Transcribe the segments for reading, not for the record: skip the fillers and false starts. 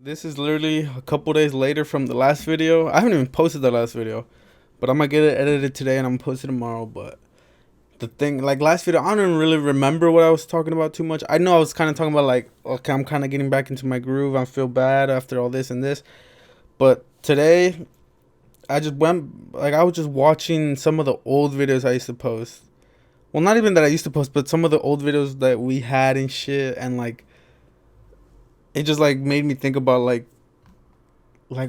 This is literally a couple days later from the last video. I haven't even posted the last video, but I'm gonna get it edited today and I'm gonna post it tomorrow. But the thing, like last video, I don't even really remember what I was talking about too much. I know I was kind of talking about like, okay, I'm kind of getting back into my groove. I feel bad after all this and this. But today, I just went, like, I was just watching some of the old videos I used to post. Well, not even that I used to post, but some of the old videos that we had and shit. And like, it just like made me think about like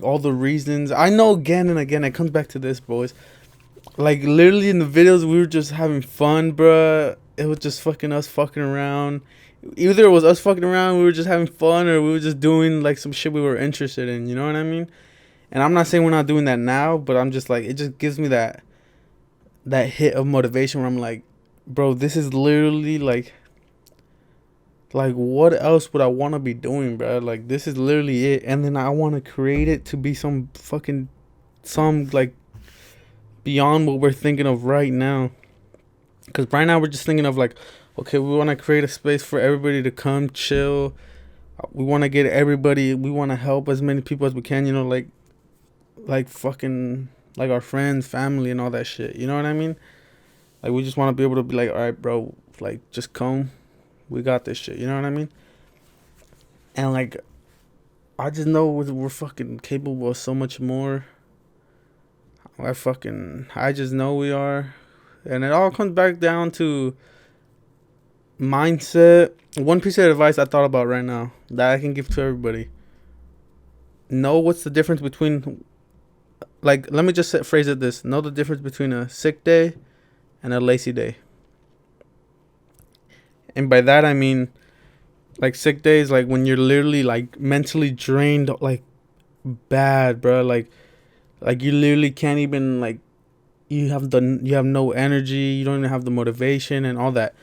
all the reasons. I know again and again it comes back to this, boys. Like literally in the videos we were just having fun, bruh. It was just fucking us fucking around. Either it was us fucking around, we were just having fun, or we were just doing like some shit we were interested in. You know what I mean? And I'm not saying we're not doing that now, but I'm just like, it just gives me that hit of motivation where I'm like, bro, this is literally like what else would I want to be doing, bro? Like this is literally it, and then I want to create it to be some like beyond what we're thinking of right now. Because right now we're just thinking of like, okay, we want to create a space for everybody to come chill. We want to get everybody. We want to help as many people as we can. You know, like fucking like our friends, family, and all that shit. You know what I mean? Like we just want to be able to be like, all right, bro, like just come. We got this shit. You know what I mean? And like I just know we're fucking capable of so much more. I just know we are. And it all comes back down to mindset. One piece of advice I thought about right now that I can give to everybody. Know what's the difference between, like, let me just phrase it this. Know the difference between a sick day and a lazy day. And by that I mean, like, sick days, like, when you're literally, like, mentally drained, like, bad, bro. Like you literally can't even, like, you have no energy, you don't even have the motivation and all that.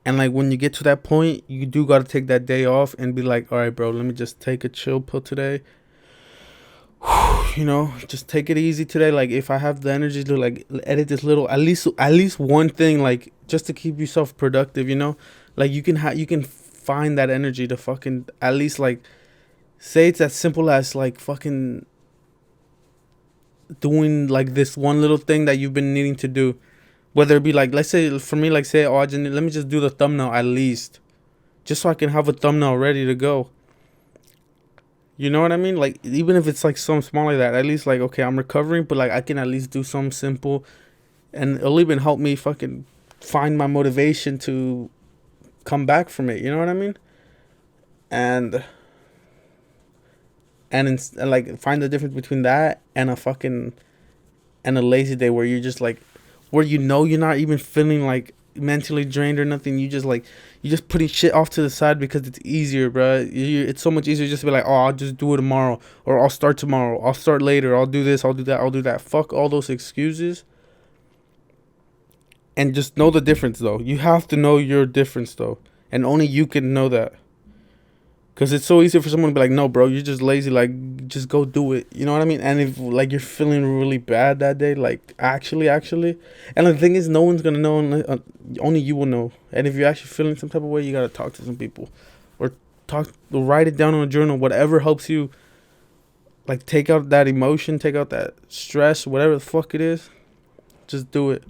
And like when you get to that point, you do got to take that day off and be like, all right, bro, let me just take a chill pill today. You know, just take it easy today. Like if I have the energy to like edit this little, at least one thing, like just to keep yourself productive, you know, like you can find that energy to fucking at least like say it's as simple as like fucking doing like this one little thing that you've been needing to do. Whether it be like, let's say for me, like say, oh, let me just do the thumbnail at least, just so I can have a thumbnail ready to go. You know what I mean? Like even if it's like something small like that, at least like, okay, I'm recovering, but like I can at least do something simple, and it'll even help me fucking find my motivation to come back from it. You know what I mean? And and like find the difference between that and a lazy day where you're just like, where you know you're not even feeling like mentally drained or nothing. You just like, you just putting shit off to the side because it's easier, bro. It's so much easier just to be like, oh, I'll just do it tomorrow, or I'll start tomorrow, I'll start later, I'll do this, I'll do that, I'll do that. Fuck all those excuses, and just know the difference though. You have to know your difference though, and only you can know that. Cause it's so easy for someone to be like, no, bro, you're just lazy. Like, just go do it. You know what I mean? And if like you're feeling really bad that day, like actually, and the thing is, no one's gonna know. Only you will know. And if you're actually feeling some type of way, you gotta talk to some people, or write it down on a journal. Whatever helps you, like take out that emotion, take out that stress, whatever the fuck it is. Just do it.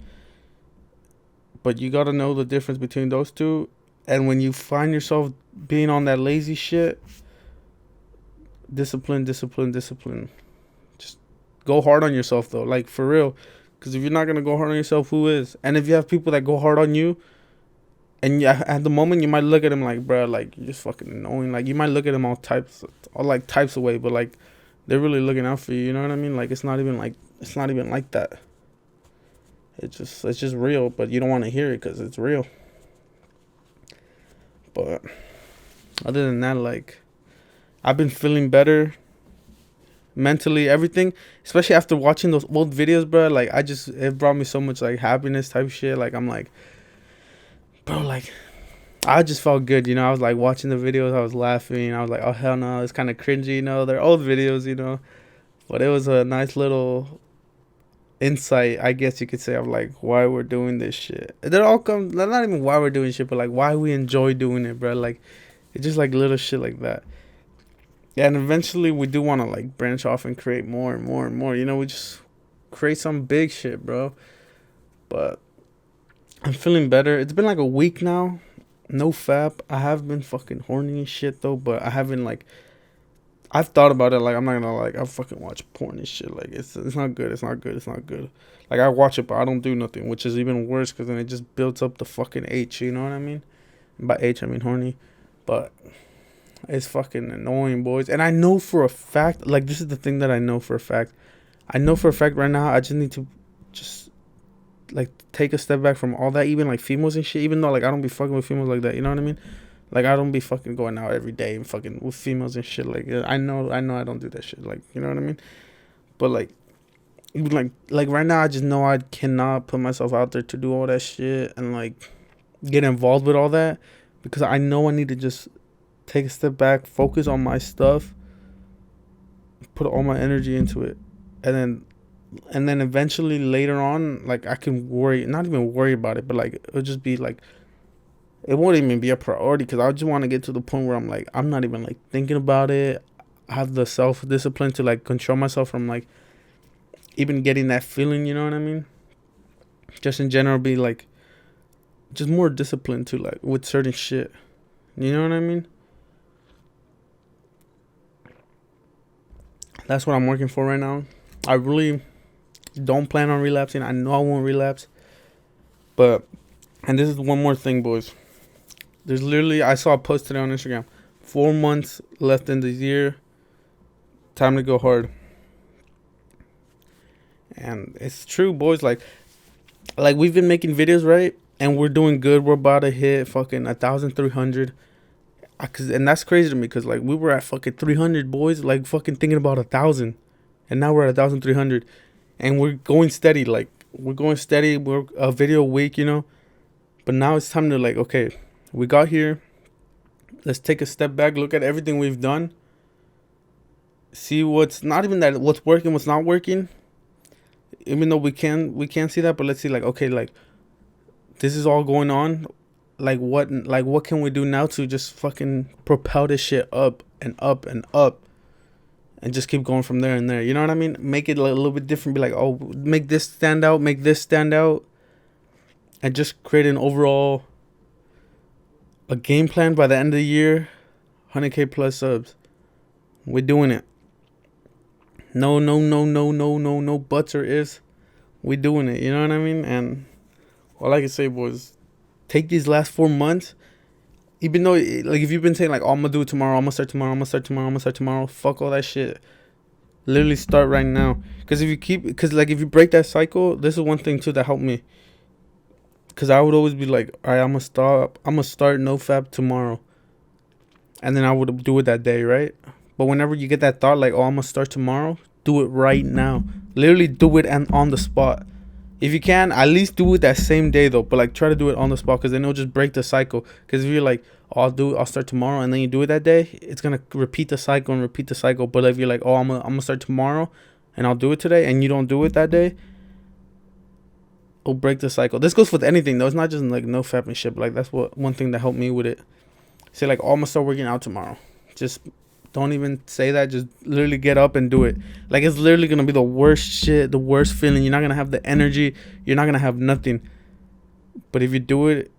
But you gotta know the difference between those two. And when you find yourself being on that lazy shit, discipline. Just go hard on yourself though, like for real. Because if you're not gonna go hard on yourself, who is? And if you have people that go hard on you, and at the moment you might look at them like, bro, like you're just fucking annoying. Like you might look at them all types of way, but like they're really looking out for you. You know what I mean? Like it's not even like that. It's just real, but you don't want to hear it because it's real. But other than that, like I've been feeling better mentally, everything, especially after watching those old videos, bro. Like it brought me so much like happiness type shit. Like I'm like, bro, like I just felt good, you know. I was like watching the videos, I was laughing, I was like, oh hell no, it's kind of cringy, you know. They're old videos, you know, but it was a nice little insight, I guess you could say, of like why we're doing this shit. They're all come, not even why we're doing shit, but like why we enjoy doing it, bro. Like it's just like little shit like that. Yeah, and eventually we do want to like branch off and create more and more and more. You know, we just create some big shit, bro. But I'm feeling better. It's been like a week now. No fap. I have been fucking horny and shit though, but I haven't like. I've thought about it. Like I'm not gonna like. I fucking watch porn and shit. Like it's not good. It's not good. It's not good. Like I watch it, but I don't do nothing, which is even worse because then it just builds up the fucking H. You know what I mean? By H I mean horny, but it's fucking annoying, boys. And I know for a fact. Like this is the thing that I know for a fact. I know for a fact right now. I just need to just like take a step back from all that, even like females and shit. Even though like I don't be fucking with females like that, you know what I mean? Like I don't be fucking going out every day and fucking with females and shit. Like I know I don't do that shit. Like you know what I mean? But like even like right now, I just know I cannot put myself out there to do all that shit and like get involved with all that because I know I need to just take a step back, focus on my stuff, put all my energy into it, and then eventually later on, like I can worry, not even worry about it, but like it'll just be like it won't even be a priority because I just want to get to the point where I'm like I'm not even like thinking about it. I have the self discipline to like control myself from like even getting that feeling. You know what I mean? Just in general, be like just more disciplined to like with certain shit. You know what I mean? That's what I'm working for right now. I really don't plan on relapsing. I know I won't relapse. But, and this is one more thing, boys. There's literally, I saw a post today on Instagram. 4 months left in the year. Time to go hard. And it's true, boys. Like we've been making videos, right? And we're doing good. We're about to hit fucking 1,300. And that's crazy to me because like we were at fucking 300, boys. Like fucking thinking about 1,000. And now we're at 1,300. And we're going steady. Like we're going steady. We're a video a week, you know. But now it's time to like, okay, we got here. Let's take a step back. Look at everything we've done. See what's not even that what's working, what's not working. Even though we can't see that, but let's see like, okay, like this is all going on. Like what can we do now to just fucking propel this shit up and up and up and just keep going from there and there. You know what I mean? Make it like a little bit different. Be like, oh, make this stand out, make this stand out. And just create an overall a game plan by the end of the year. 100K plus subs. We're doing it. No buts or ifs. We're doing it. You know what I mean? And all I can say, boys, take these last 4 months. Even though, like, if you've been saying, like, oh, I'm going to do it tomorrow, I'm going to start tomorrow, I'm going to start tomorrow, I'm going to start tomorrow. Fuck all that shit. Literally start right now. Because if you break that cycle, this is one thing, too, that helped me. Because I would always be like, all right, I'm going to start NoFap tomorrow. And then I would do it that day, right? But whenever you get that thought, like, oh, I'm going to start tomorrow, do it right now. Literally do it and on the spot. If you can, at least do it that same day, though. But, like, try to do it on the spot because then it'll just break the cycle. Because if you're like, oh, I'll start tomorrow, and then you do it that day, it's going to repeat the cycle and repeat the cycle. But if you're like, oh, I'm gonna start tomorrow, and I'll do it today, and you don't do it that day, it'll break the cycle. This goes with anything, though. It's not just, like, NoFap and shit. But, like, that's one thing that helped me with it. Say, like, oh, I'm going to start working out tomorrow. Just don't even say that. Just literally get up and do it. Like, it's literally going to be the worst shit, the worst feeling. You're not going to have the energy. You're not going to have nothing. But if you do it,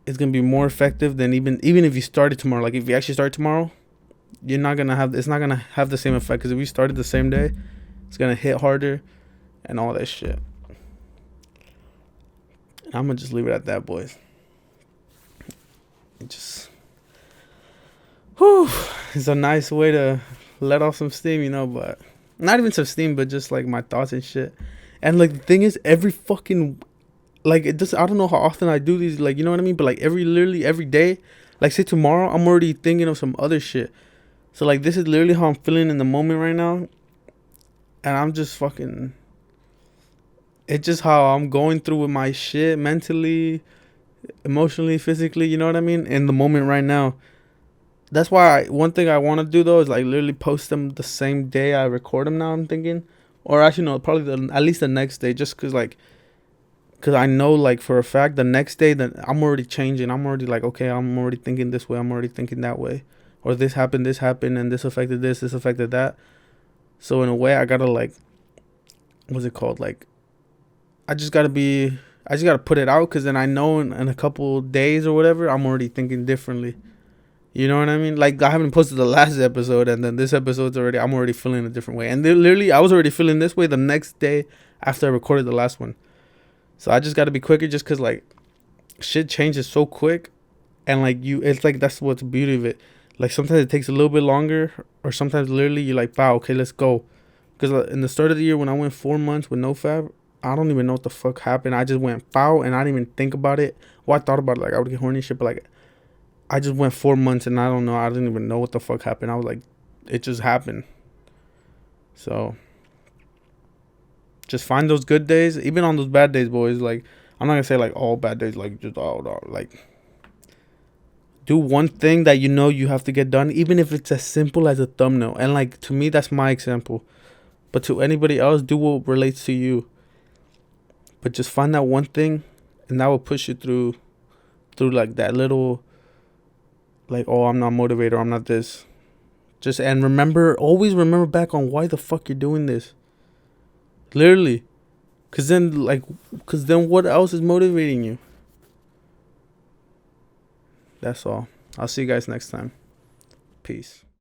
it's going to be more effective than even if you started tomorrow. Like, if you actually start tomorrow, it's not going to have the same effect. Because if you started the same day, it's going to hit harder and all that shit. And I'm going to just leave it at that, boys. Whew, it's a nice way to let off some steam, you know, but not even some steam, but just like my thoughts and shit. And like the thing is, every fucking like it just I don't know how often I do these, like, you know what I mean, but like literally every day, like say tomorrow, I'm already thinking of some other shit. So like this is literally how I'm feeling in the moment right now, and I'm just fucking. It's just how I'm going through with my shit mentally, emotionally, physically. You know what I mean? In the moment right now. That's why one thing I want to do, though, is like literally post them the same day I record them now, I'm thinking. Or actually, no, probably at least the next day. Just because I know, like, for a fact, the next day that I'm already changing. I'm already like, okay, I'm already thinking this way. I'm already thinking that way. or this happened, and this affected this affected that. So in a way, I gotta like, what's it called? Like, I just gotta put it out, because then I know in a couple days or whatever, I'm already thinking differently. You know what I mean? Like, I haven't posted the last episode, and then this episode's I'm already feeling a different way. And literally, I was already feeling this way the next day after I recorded the last one. So I just got to be quicker, just because, like, shit changes so quick. And, like, it's like, that's what's the beauty of it. Like, sometimes it takes a little bit longer, or sometimes literally you're like, wow, okay, let's go. Because in the start of the year, when I went 4 months with NoFap, I don't even know what the fuck happened. I just went foul, and I didn't even think about it. Well, I thought about it, like, I would get horny shit, but, like, I just went 4 months, and I don't know. I didn't even know what the fuck happened. I was like, it just happened. So, just find those good days, even on those bad days, boys. Like, I'm not gonna say like all bad days, like just all like. Do one thing that you know you have to get done, even if it's as simple as a thumbnail. And like, to me, that's my example. But to anybody else, do what relates to you. But just find that one thing, and that will push you through like that little, like, oh, I'm not motivated, or I'm not this. Just, and always remember back on why the fuck you're doing this. Literally. Cause then what else is motivating you? That's all. I'll see you guys next time. Peace.